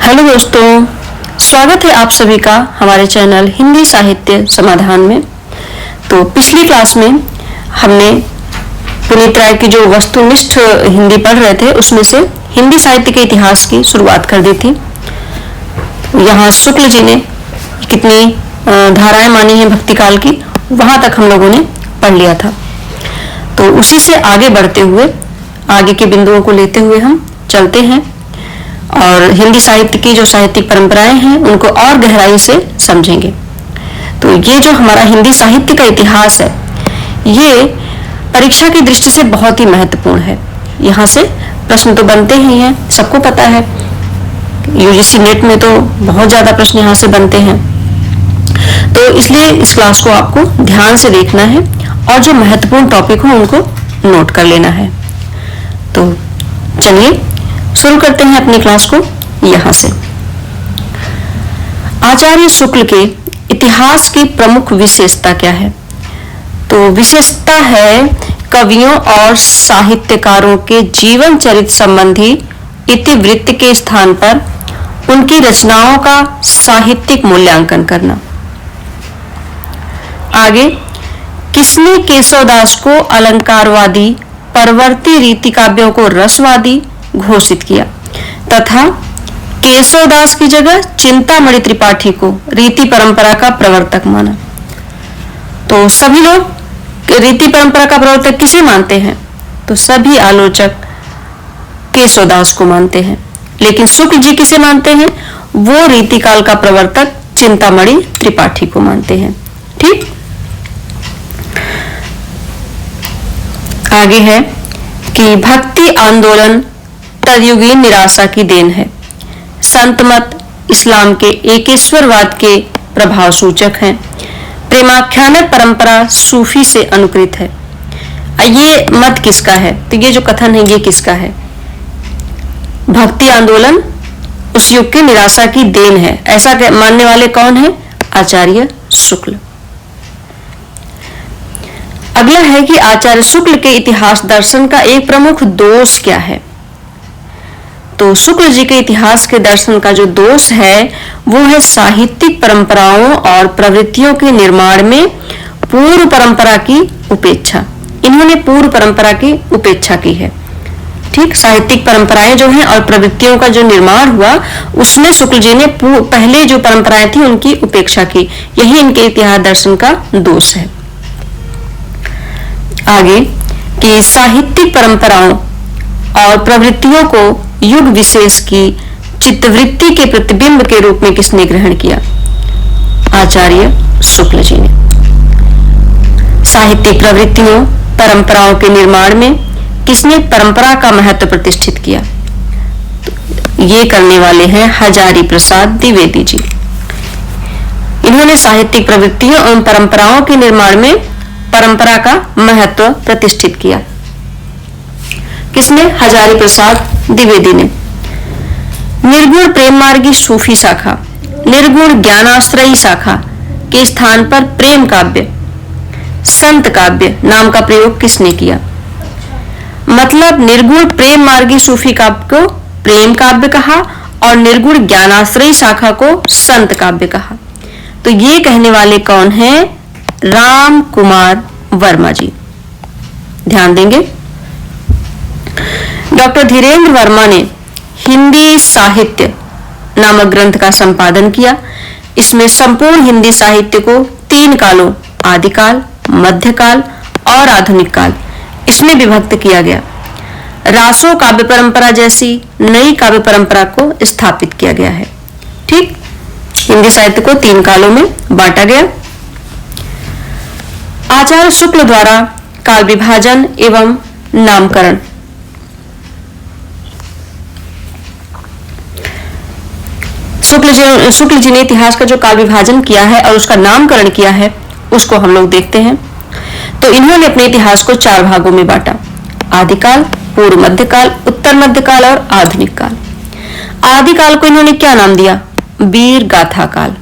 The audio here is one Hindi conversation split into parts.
हेलो दोस्तों, स्वागत है आप सभी का हमारे चैनल हिंदी साहित्य समाधान में। तो पिछली क्लास में हमने पुनीत राय की जो वस्तुनिष्ठ हिंदी पढ़ रहे थे उसमें से हिंदी साहित्य के इतिहास की शुरुआत कर दी थी। यहाँ शुक्ल जी ने कितनी धाराएं मानी हैं भक्ति काल की, वहां तक हम लोगों ने पढ़ लिया था। तो उसी से आगे बढ़ते हुए आगे के बिंदुओं को लेते हुए हम चलते हैं और हिंदी साहित्य की जो साहित्यिक परंपराएं हैं उनको और गहराई से समझेंगे। तो ये जो हमारा हिंदी साहित्य का इतिहास है, ये परीक्षा की दृष्टि से बहुत ही महत्वपूर्ण है। यहाँ से प्रश्न तो बनते ही हैं, सबको पता है। यूजीसी नेट में तो बहुत ज्यादा प्रश्न यहाँ से बनते हैं। तो इसलिए इस क्लास को आपको ध्यान से देखना है और जो महत्वपूर्ण टॉपिक हो उनको नोट कर लेना है। तो चलिए शुरू करते हैं अपनी क्लास को यहां से। आचार्य शुक्ल के इतिहास की प्रमुख विशेषता क्या है? तो विशेषता है कवियों और साहित्यकारों के जीवन चरित्र संबंधी इतिवृत्त के स्थान पर उनकी रचनाओं का साहित्यिक मूल्यांकन करना। आगे, किसने केशवदास को अलंकारवादी परवर्ती रीति काव्यों को रसवादी घोषित किया तथा केशवदास की जगह चिंतामणि त्रिपाठी को रीति परंपरा का प्रवर्तक माना। तो सभी लोग रीति परंपरा का प्रवर्तक किसे मानते हैं? तो सभी आलोचक केशवदास को मानते हैं, लेकिन शुक्ल जी किसे मानते हैं? वो रीति काल का प्रवर्तक चिंतामणि त्रिपाठी को मानते हैं। ठीक, आगे है कि भक्ति आंदोलन तदयुगीन निराशा की देन है। संत मत इस्लाम के एकेश्वरवाद के प्रभाव सूचक हैं। प्रेमाख्यान परंपरा सूफी से अनुकृत है। ये मत किसका है? तो ये जो कथन है ये किसका है? भक्ति आंदोलन उस युग की निराशा की देन है, ऐसा मानने वाले कौन है? आचार्य शुक्ल। अगला है कि आचार्य शुक्ल के इतिहास दर्शन का एक प्रमुख दोष क्या है? तो शुक्ल जी के इतिहास के दर्शन का जो दोष है वो है साहित्यिक परंपराओं और प्रवृत्तियों के निर्माण में पूर्व परंपरा की उपेक्षा। इन्होंने पूर्व परंपरा की उपेक्षा की है। ठीक, साहित्यिक परंपराएं जो हैं और प्रवृत्तियों का जो निर्माण हुआ उसमें शुक्ल जी ने पहले जो परंपराएं थी उनकी उपेक्षा की। यही इनके इतिहास दर्शन का दोष है। आगे कि साहित्यिक परंपराओं और प्रवृत्तियों को युग विशेष की चित्तवृत्ति के प्रतिबिंब के रूप में किसने ग्रहण किया? आचार्य शुक्ल जी ने। साहित्यिक प्रवृत्तियों परंपराओं के निर्माण में किसने परंपरा का महत्व प्रतिष्ठित किया? ये करने वाले हैं हजारी प्रसाद द्विवेदी जी। इन्होंने साहित्यिक प्रवृत्तियों एवं परंपराओं के निर्माण में परंपरा का महत्व प्रतिष्ठित किया। किसने? हजारी प्रसाद द्विवेदी ने। निर्गुण प्रेम मार्गी सूफी शाखा, निर्गुण ज्ञानाश्रयी शाखा के स्थान पर प्रेम काव्य, संत काव्य नाम का प्रयोग किसने किया? मतलब निर्गुण प्रेम मार्गी सूफी काव्य को प्रेम काव्य कहा और निर्गुण ज्ञानाश्रयी शाखा को संत काव्य कहा। तो ये कहने वाले कौन हैं? राम कुमार वर्मा जी। ध्यान देंगे। डॉक्टर धीरेन्द्र वर्मा ने हिंदी साहित्य नामक ग्रंथ का संपादन किया। इसमें संपूर्ण हिंदी साहित्य को 3 कालों आदिकाल, मध्यकाल और आधुनिक काल इसमें विभक्त किया गया। रासो काव्य परंपरा जैसी नई काव्य परंपरा को स्थापित किया गया है। ठीक, हिंदी साहित्य को 3 कालों में बांटा गया। आचार्य शुक्ल द्वारा काल विभाजन एवं नामकरण। शुक्ल जी ने इतिहास का जो काल विभाजन किया है और उसका नामकरण किया है उसको हम लोग देखते हैं। तो इन्होंने अपने इतिहास को 4 भागों में बांटा: आदिकाल, पूर्व मध्यकाल, उत्तर मध्यकाल और आधुनिक काल। आदिकाल को इन्होंने क्या नाम दिया? वीर गाथा काल।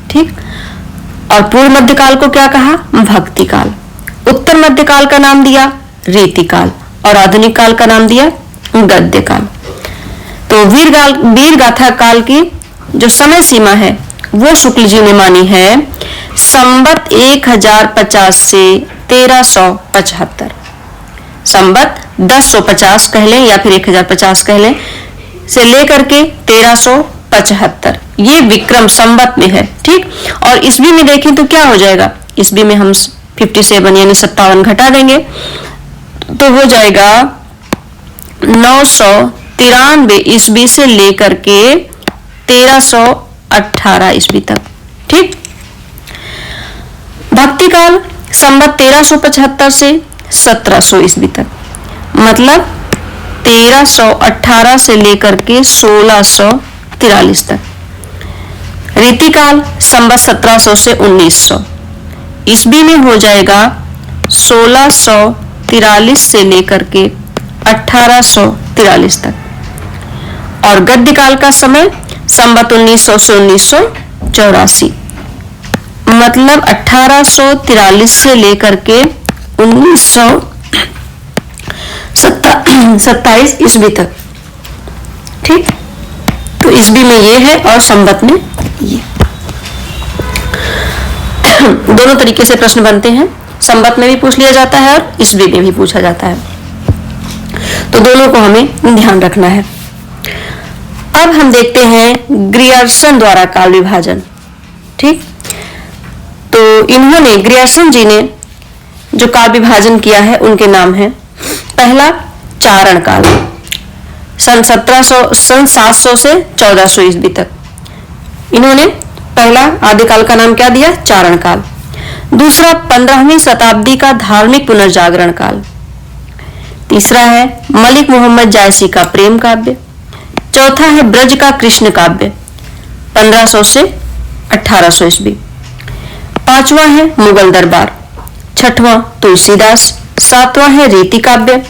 ठीक, और पूर्व मध्यकाल को क्या कहा? भक्ति काल। उत्तर मध्यकाल का नाम दिया रीति काल और आधुनिक काल का नाम दिया गद्य काल। तो तो वीर गाथा काल की जो समय सीमा है वो शुक्ल जी ने मानी है संवत 1050 से 1375। संवत 1050 कह लें या फिर 1050 कह लें से लेकर के 1375, ये विक्रम संवत में है। ठीक, और ईस्वी में देखें तो क्या हो जाएगा, ईस्वी में हम 57 यानी 57 घटा देंगे तो हो जाएगा 993 ईस्वी से लेकर के 1318 ईस्वी तक। ठीक, भक्ति काल संवत 1375 से 1700 ईस्वी तक, मतलब 1318 से लेकर के 1643 तक। रीतिकाल संवत 1700 से 1900, ईस्वी में हो जाएगा 1643 से लेकर के 1843 तक। और गद्य काल का समय संवत 1900 से 1984, मतलब 1843 से लेकर के 1927 ईस्वी तक। ठीक, तो ईस्वी में ये है और संवत में ये। दोनों तरीके से प्रश्न बनते हैं, संवत में भी पूछ लिया जाता है और ईस्वी में भी पूछा जाता है, तो दोनों को हमें ध्यान रखना है। अब हम देखते हैं ग्रियर्सन द्वारा काल विभाजन। ठीक, तो इन्होंने ग्रियर्सन जी ने जो काल विभाजन किया है उनके नाम है, पहला चारण काल सन 700 से 1400 ईस्वी तक। इन्होंने पहला आदिकाल का नाम क्या दिया, चारण काल। दूसरा 15वीं शताब्दी का धार्मिक पुनर्जागरण काल। तीसरा है मलिक मोहम्मद जायसी का प्रेम काव्य। चौथा है ब्रज का कृष्ण काव्य 1500 से 1800 ईस्वी। पांचवा है मुगल दरबार। छठवां तुलसीदास। सातवां है रीति काव्य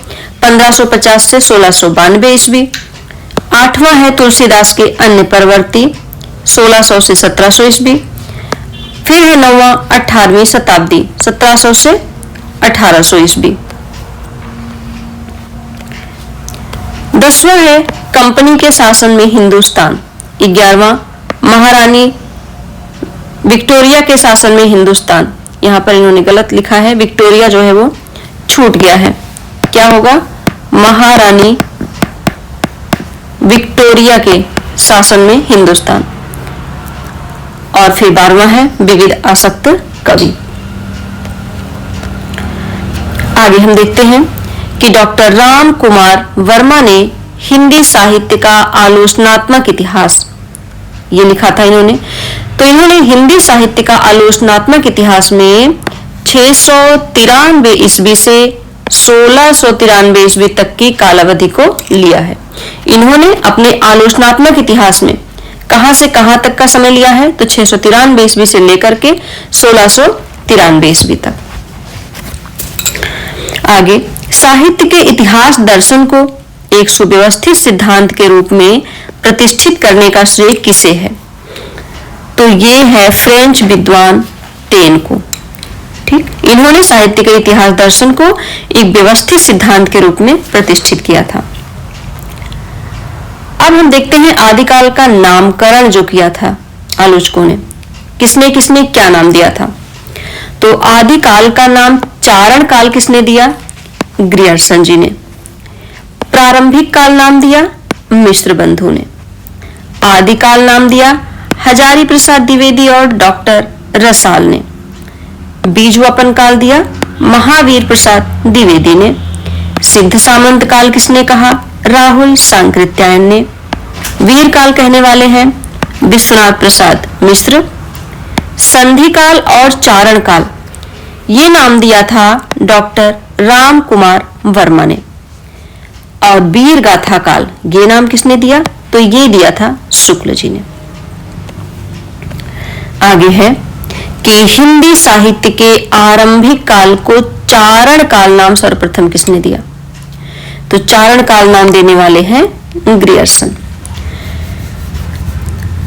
1550 से 1692 ईस्वी। आठवां है तुलसीदास के अन्य परवर्ती 1600 से 1700 ईस्वी। फिर है नौवां 18वीं शताब्दी 1700 से 1800 ईस्वी। 10वां है कंपनी के शासन में हिंदुस्तान। 11वां महारानी विक्टोरिया के शासन में हिंदुस्तान। यहां पर इन्होंने गलत लिखा है, विक्टोरिया जो है वो छूट गया है, क्या होगा, महारानी विक्टोरिया के शासन में हिंदुस्तान। और फिर 12वां है विविध आसक्त कवि। आगे हम देखते हैं कि डॉक्टर राम कुमार वर्मा ने हिंदी साहित्य का आलोचनात्मक इतिहास ये लिखा था इन्होंने। तो इन्होंने हिंदी साहित्य का आलोचनात्मक इतिहास में 693 ईस्वी से 1693 ईस्वी तक की कालावधि को लिया है। इन्होंने अपने आलोचनात्मक इतिहास में कहां से कहां तक का समय लिया है, तो 693 ईस्वी से लेकर के 1693 ईस्वी तक। आगे साहित्य के इतिहास दर्शन को एक सुव्यवस्थित सिद्धांत के रूप में प्रतिष्ठित करने का श्रेय किसे है, तो ये है फ्रेंच विद्वान टेन को। ठीक, इन्होंने साहित्य के इतिहास दर्शन को एक व्यवस्थित सिद्धांत के रूप में प्रतिष्ठित किया था। अब हम देखते हैं आदिकाल का नामकरण जो किया था आलोचकों ने, किसने किसने क्या नाम दिया था। तो आदिकाल का नाम चारण काल किसने दिया, ग्रियर्सन जी ने। प्रारंभिक काल नाम दिया मिश्र बंधु ने। आदिकाल नाम दिया हजारी प्रसाद द्विवेदी और डॉक्टर रसाल ने। बीजवपन काल दिया महावीर प्रसाद द्विवेदी ने। सिद्ध सामंत काल किसने कहा, राहुल सांकृत्यायन ने। वीर काल कहने वाले हैं विश्वनाथ प्रसाद मिश्र। संधि काल और चारण काल ये नाम दिया था डॉक्टर राम कुमार वर्मा ने। और वीर गाथा काल ये नाम किसने दिया, तो ये दिया था शुक्ल जी ने। आगे है कि हिंदी साहित्य के आरंभिक काल को चारण काल नाम सर्वप्रथम किसने दिया, तो चारण काल नाम देने वाले हैं ग्रियर्सन।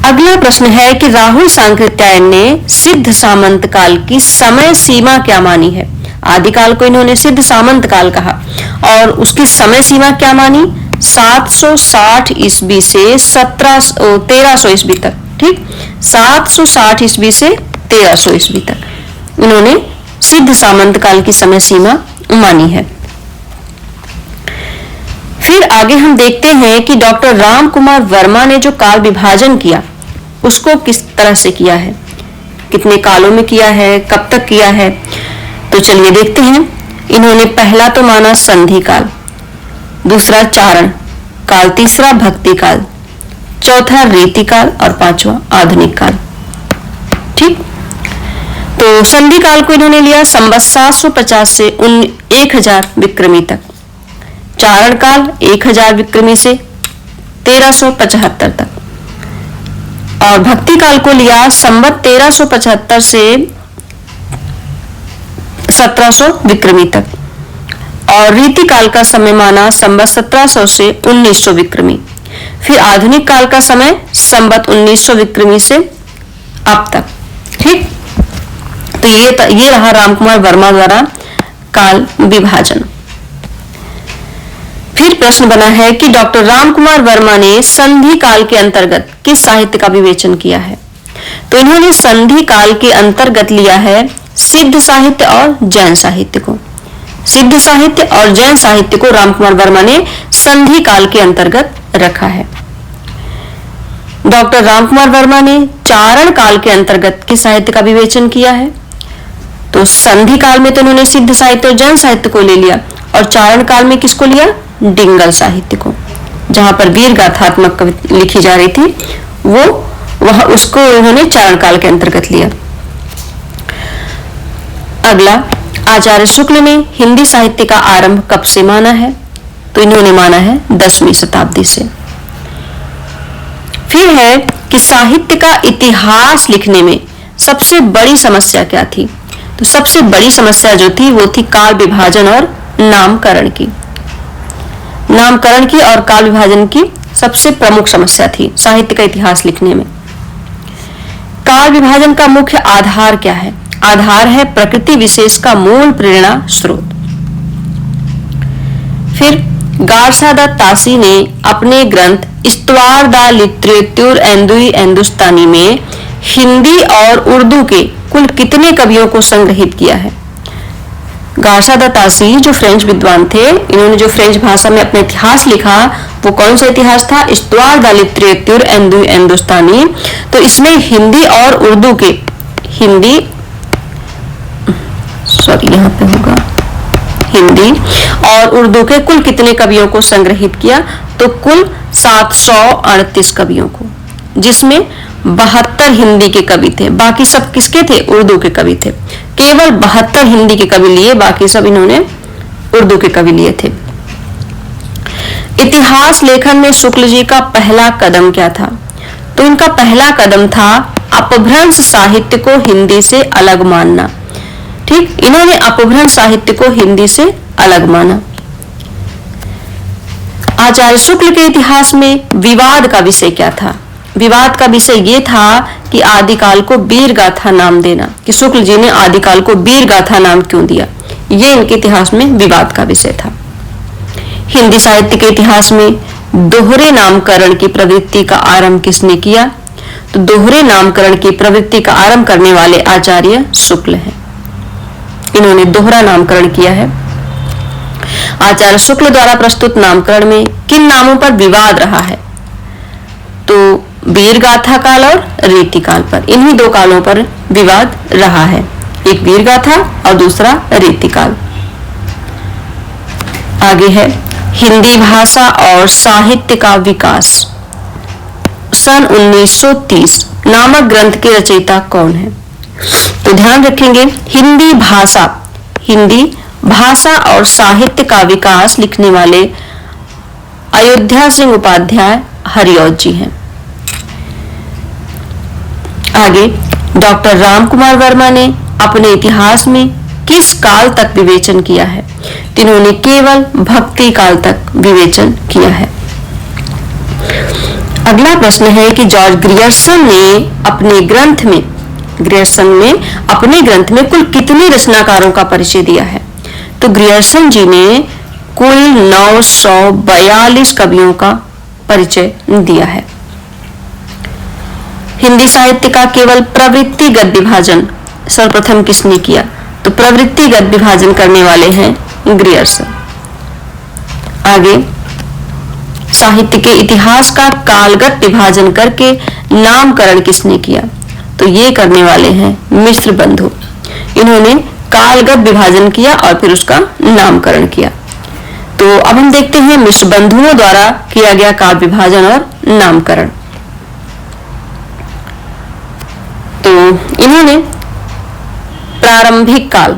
अगला प्रश्न है कि राहुल सांकृत्यायन ने सिद्ध सामंत काल की समय सीमा क्या मानी है। आदिकाल को इन्होंने सिद्ध सामंत काल कहा और उसकी समय सीमा क्या मानी, 760 ईस्वी से 1300 ईस्वी तक। ठीक, 760 ईस्वी से 1300 ईस्वी तक इन्होंने सिद्ध सामंत काल की समय सीमा मानी है। फिर आगे हम देखते हैं कि डॉक्टर राम कुमार वर्मा ने जो काल विभाजन किया उसको किस तरह से किया है, कितने कालों में किया है, कब तक किया है। तो चलिए देखते हैं। इन्होंने पहला तो माना संधि काल, दूसरा चारण काल, तीसरा भक्ति काल, चौथा रीति काल और पांचवा आधुनिक काल। ठीक, तो संधि काल को इन्होंने लिया संवत 750 से 1000 विक्रमी तक, चारण काल 1000 विक्रमी से 1375 तक, और भक्ति काल को लिया संवत 1375 से 1700 विक्रमी तक, और रीति काल का समय माना संवत 1700 से 1900 विक्रमी। फिर आधुनिक काल का समय संवत 1900 विक्रमी से अब तक। ठीक, तो ये रहा रामकुमार वर्मा द्वारा काल विभाजन। फिर प्रश्न बना है कि डॉक्टर रामकुमार वर्मा ने संधि काल के अंतर्गत किस साहित्य का विवेचन किया है। तो इन्होंने संधि काल के अंतर्गत लिया है सिद्ध साहित्य और जैन साहित्य को। सिद्ध साहित्य और जैन साहित्य को रामकुमार वर्मा ने संधि काल के अंतर्गत रखा है। डॉक्टर रामकुमार वर्मा ने चारण काल के अंतर्गत किस साहित्य का विवेचन किया है। तो संधि काल में तो इन्होंने सिद्ध साहित्य और जैन साहित्य को ले लिया, और चारण काल में किसको लिया, डिंगल साहित्य को, जहां पर वीर गाथात्मक कविता लिखी जा रही थी, वह उसको इन्होंने चारण काल के अंतर्गत लिया। अगला, आचार्य शुक्ल ने हिंदी साहित्य का आरंभ कब से माना है। तो इन्होंने माना है 10वीं शताब्दी से। फिर है कि साहित्य का इतिहास लिखने में सबसे बड़ी समस्या क्या थी। तो सबसे बड़ी समस्या जो थी वो थी काल विभाजन और नामकरण की। नामकरण की और काल विभाजन की सबसे प्रमुख समस्या थी साहित्य का इतिहास लिखने में। काल विभाजन का मुख्य आधार क्या है। आधार है प्रकृति विशेष का मूल प्रेरणा स्रोत। फिर गारसादत्त तासी ने अपने ग्रंथ इस्तवार दा लिटरेचर एंदुई हिंदुस्तानी में हिंदी और उर्दू के कुल कितने कवियों को संग्रहित किया है। गारसादत्त तासी जो फ्रेंच विद्वान थे, इन्होंने जो फ्रेंच भाषा में अपना इतिहास लिखा वो कौन सा इतिहास था, इस्तवार दा लिटरेचर एंदुई हिंदुस्तानी। तो इसमें हिंदी और उर्दू के यहाँ पे होगा हिंदी और उर्दू के कुल कितने कवियों को संग्रहित किया। तो कुल 738 कवियों को, जिसमें 72 हिंदी के कवि थे, बाकी सब किसके थे, उर्दू के कवि थे। केवल 72 हिंदी के कवि लिए, बाकी सब इन्होंने उर्दू के कवि लिए थे। इतिहास लेखन में शुक्ल जी का पहला कदम क्या था। तो इनका पहला कदम था अपभ्रंश साहित्य को हिंदी से अलग मानना। ठीक, इन्होंने अपभ्रंश साहित्य को हिंदी से अलग माना। आचार्य शुक्ल के इतिहास में विवाद का विषय क्या था। विवाद का विषय ये था कि आदिकाल को वीर गाथा नाम देना, कि शुक्ल जी ने आदिकाल को वीर गाथा नाम क्यों दिया, ये इनके इतिहास में विवाद का विषय था। हिंदी साहित्य के इतिहास में दोहरे नामकरण की प्रवृत्ति का आरंभ किसने किया। तो दोहरे नामकरण की प्रवृत्ति का आरंभ करने वाले आचार्य शुक्ल हैं। इन्होंने दोहरा नामकरण किया है। आचार्य शुक्ल द्वारा प्रस्तुत नामकरण में किन नामों पर विवाद रहा है। तो वीर गाथा काल और रीति काल पर, इन्हीं दो कालों पर विवाद रहा है, एक वीर गाथा और दूसरा रीति काल। आगे है हिंदी भाषा और साहित्य का विकास। सन 1930 नामक ग्रंथ के रचयिता कौन है। तो ध्यान रखेंगे, हिंदी भाषा और साहित्य का विकास लिखने वाले अयोध्या सिंह उपाध्याय हरिऔध जी हैं। आगे डॉक्टर रामकुमार वर्मा ने अपने इतिहास में किस काल तक विवेचन किया है। तो इन्होंने केवल भक्ति काल तक विवेचन किया है। अगला प्रश्न है कि जॉर्ज ग्रियर्सन ने अपने ग्रंथ में कुल कितने रचनाकारों का परिचय दिया है। तो ग्रियर्सन जी ने कुल 942 कवियों का परिचय दिया है। हिंदी साहित्य का केवल प्रवृत्तिगत विभाजन सर्वप्रथम किसने किया? तो प्रवृत्तिगत विभाजन करने वाले हैं ग्रियर्सन। आगे, साहित्य के इतिहास का कालगत विभाजन करके नामकरण किसने किया? तो ये करने वाले हैं मिश्र बंधु। इन्होंने कालगत विभाजन किया और फिर उसका नामकरण किया। तो अब हम देखते हैं मिश्र बंधुओं द्वारा किया गया काल विभाजन और नामकरण। तो इन्होंने प्रारंभिक काल,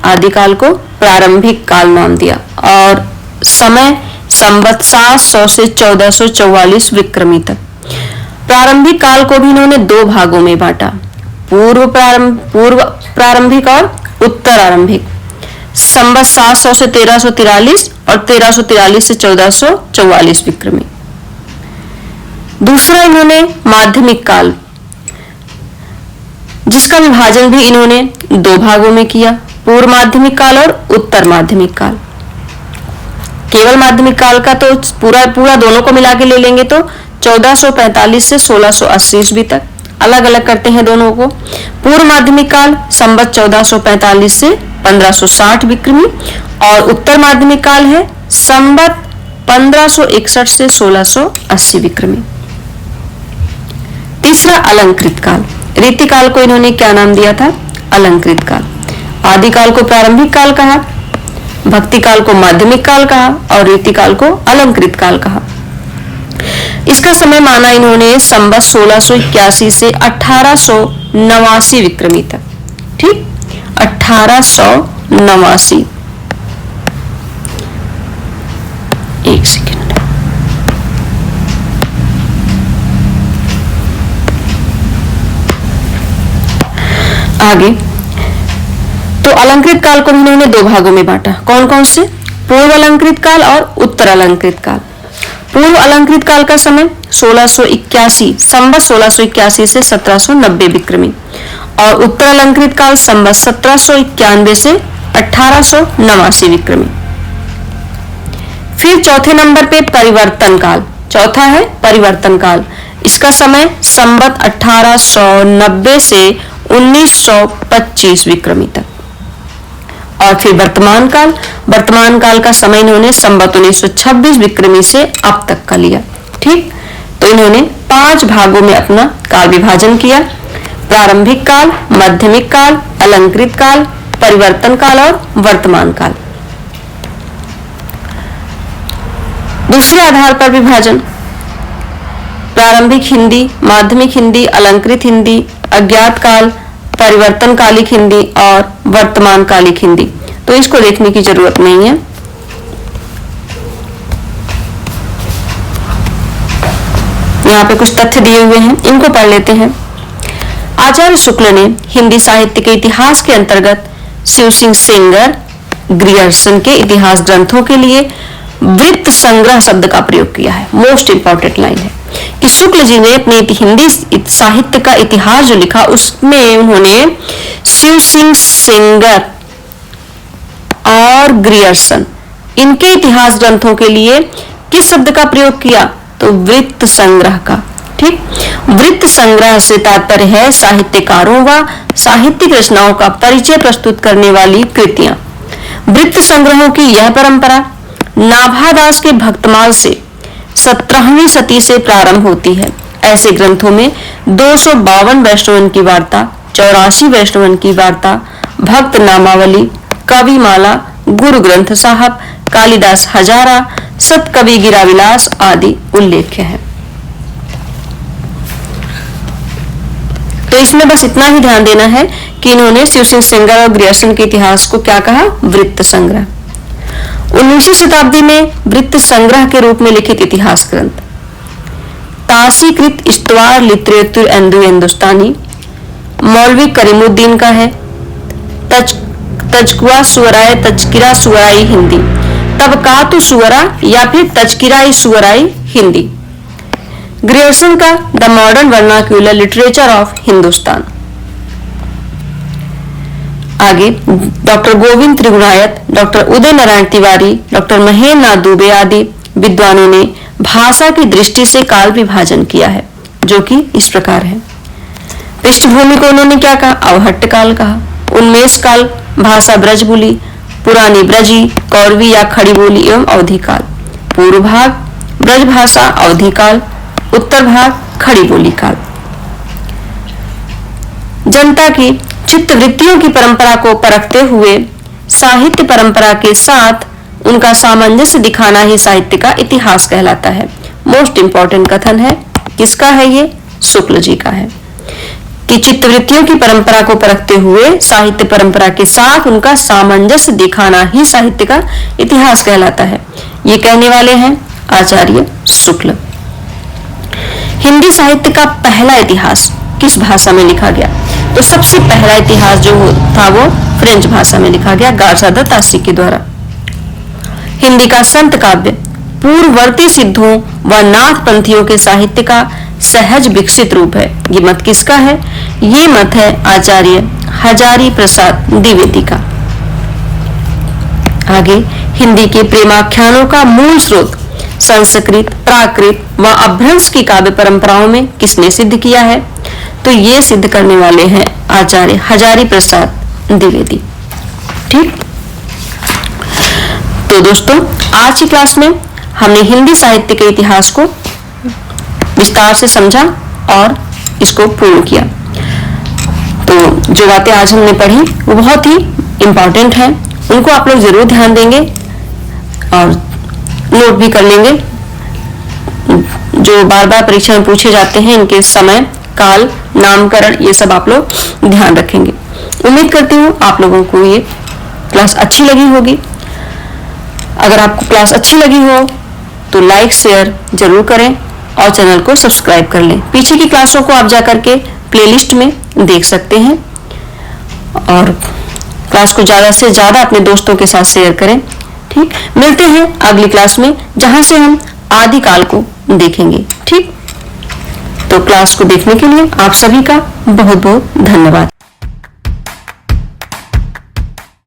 आदिकाल को प्रारंभिक काल नाम दिया और समय संवत 700 से 1444 विक्रमी तक। प्रारंभिक काल को भी इन्होंने दो भागों में बांटा, पूर्व प्रारंभिक और उत्तर आरंभिक। संवत 700 से 1343 और 1343 से 1444 विक्रमी। दूसरा इन्होंने माध्यमिक काल, जिसका विभाजन भी इन्होंने दो भागों में किया, पूर्व माध्यमिक काल और उत्तर माध्यमिक काल। केवल माध्यमिक काल का तो पूरा दोनों को मिला के ले लेंगे तो 1445 से 1680 ईस्वी तक, अलग अलग करते हैं दोनों को। पूर्व माध्यमिक काल संवत 1445 से 1560 विक्रमी और उत्तर माध्यमिक काल है संवत 1561 से 1680 विक्रमी। तीसरा अलंकृत काल, रीतिकाल को इन्होंने क्या नाम दिया था? अलंकृत काल। आदिकाल को प्रारंभिक काल कहा, भक्ति काल को माध्यमिक काल कहा और रीतिकाल को अलंकृत काल कहा। इसका समय माना इन्होंने संवत 1681 से 1889 विक्रमी तक। ठीक, 1889। एक सेकेंड। आगे, तो अलंकृत काल को भी इन्होंने दो भागों में बांटा। कौन कौन से? पूर्व अलंकृत काल और उत्तर अलंकृत काल। पूर्व अलंकृत काल का समय 1681 संवत 1681 से 1790 विक्रमी और उत्तर अलंकृत काल संवत 1791 से 1889 विक्रमी। फिर चौथे नंबर पे परिवर्तन काल, चौथा है परिवर्तन काल। इसका समय संवत 1890 से 1925 विक्रमी तक। और फिर वर्तमान काल, वर्तमान काल का समय इन्होंने संवत 1926 विक्रमी से अब तक का लिया। ठीक, तो इन्होंने 5 भागों में अपना काल विभाजन किया, प्रारंभिक काल, माध्यमिक काल, अलंकृत काल, परिवर्तन काल और वर्तमान काल। दूसरे आधार पर विभाजन, प्रारंभिक हिंदी, माध्यमिक हिंदी, अलंकृत हिंदी, अज्ञात काल, परिवर्तन कालिक हिंदी और वर्तमान कालिक हिंदी। तो इसको देखने की जरूरत नहीं है। यहाँ पे कुछ तथ्य दिए हुए हैं, इनको पढ़ लेते हैं। आचार्य शुक्ल ने हिंदी साहित्य के इतिहास के अंतर्गत शिव सिंह सेंगर, ग्रियर्सन के इतिहास ग्रंथों के लिए वृत्त संग्रह शब्द का प्रयोग किया है। मोस्ट इंपॉर्टेंट लाइन है कि शुक्ल जी ने अपने हिंदी साहित्य का इतिहास जो लिखा उसमें उन्होंने शिव सिंह सेंगर और ग्रियर्सन इनके इतिहास ग्रंथों के लिए किस शब्द का प्रयोग किया? तो वृत्त संग्रह का। ठीक, वृत्त संग्रह से तात्पर्य है साहित्यकारों व साहित्यिक रचनाओं का परिचय प्रस्तुत करने वाली कृतियां। वृत्त संग्रहों की यह परंपरा नाभादास के भक्तमाल से 17वीं सदी से प्रारंभ होती है। ऐसे ग्रंथों में 252 वैष्णवन की वार्ता, 84 वैष्णवन की वार्ता, भक्त नामावली, कविमाला, गुरु ग्रंथ साहब, कालिदास हजारा, सतकवि गिराविलास आदि उल्लेख्य है। तो इसमें बस इतना ही ध्यान देना है कि इन्होंने शिव सिंह सेंगर और ग्रियर्सन के इतिहास को क्या कहा? वृत्त संग्रह। 19वीं शताब्दी में वृत्त संग्रह के रूप में लिखित इतिहास ग्रंथ तासीकृत इस्तवार लिटरेचर एंदु हिंदुस्तानी मौलवी करीमुद्दीन का है। तजकुआ सुवराय तजकिरा सुवराई हिंदी, तबकातु सुवरा या फिर तजकिराई सुवराई हिंदी। ग्रियर्सन का the modern vernacular literature of Hindustan. आगे doctor Govind Trigunayat, doctor Uday Narayan Tiwari, doctor Mahendra Nath Dubey आदि विद्वानों ने भाषा की दृष्टि से काल विभाजन किया है, जो कि इस प्रकार है। पृष्ठभूमि को उन्होंने क्या कहा? अवहट्ट काल कहा। उन्मेष काल भाषा ब्रज बोली, पुरानी ब्रजी, कौरवी या खड़ी बोली एवं अवधि काल। पूर्व भाग ब्रज भाषा अवधि काल, उत्तर भाग खड़ी बोली काल। जनता की चित्त वृत्तियों की परंपरा को परखते हुए साहित्य परंपरा के साथ उनका सामंजस्य दिखाना ही साहित्य का इतिहास कहलाता है। मोस्ट इंपॉर्टेंट कथन है। किसका है ये? शुक्ल जी का है कि चित्तवृत्तियों की परंपरा को परखते हुए साहित्य परंपरा के साथ उनका सामंजस्य दिखाना ही साहित्य का इतिहास कहलाता है। ये कहने वाले हैं आचार्य शुक्ल। हिंदी साहित्य का पहला इतिहास किस भाषा में लिखा गया? तो सबसे पहला इतिहास जो था वो फ्रेंच भाषा में लिखा गया, गार्सा द तासी के द्वारा। हिंदी का संत काव्य पूर्ववर्ती सिद्धों व नाथ पंथियों के साहित्य का सहज विकसित रूप है। ये मत किसका है? ये मत है आचार्य हजारी प्रसाद द्विवेदी का। आगे हिंदी के प्रेमाख्यानों का मूल स्रोत संस्कृत, प्राकृत व अपभ्रंश की काव्य परंपराओं में किसने सिद्ध किया है? तो ये सिद्ध करने वाले हैं आचार्य हजारी प्रसाद द्विवेदी। ठीक, तो दोस्तों आज की क्लास में हमने हिंदी साहित्य के इतिहास को विस्तार से समझा और इसको पूर्ण किया। तो जो बातें आज हमने पढ़ी वो बहुत ही इंपॉर्टेंट हैं, उनको आप लोग जरूर ध्यान देंगे और नोट भी कर लेंगे। जो बार बार परीक्षा में पूछे जाते हैं, इनके समय, काल, नामकरण, ये सब आप लोग ध्यान रखेंगे। उम्मीद करती हूँ आप लोगों को ये क्लास अच्छी लगी होगी। अगर आपको क्लास अच्छी लगी हो तो लाइक शेयर जरूर करें और चैनल को सब्सक्राइब कर लें। पीछे की क्लासों को आप जाकर के प्लेलिस्ट में देख सकते हैं और क्लास को ज्यादा से ज्यादा अपने दोस्तों के साथ शेयर करें। ठीक, मिलते हैं अगली क्लास में जहां से हम आदिकाल को देखेंगे। ठीक, तो क्लास को देखने के लिए आप सभी का बहुत बहुत धन्यवाद।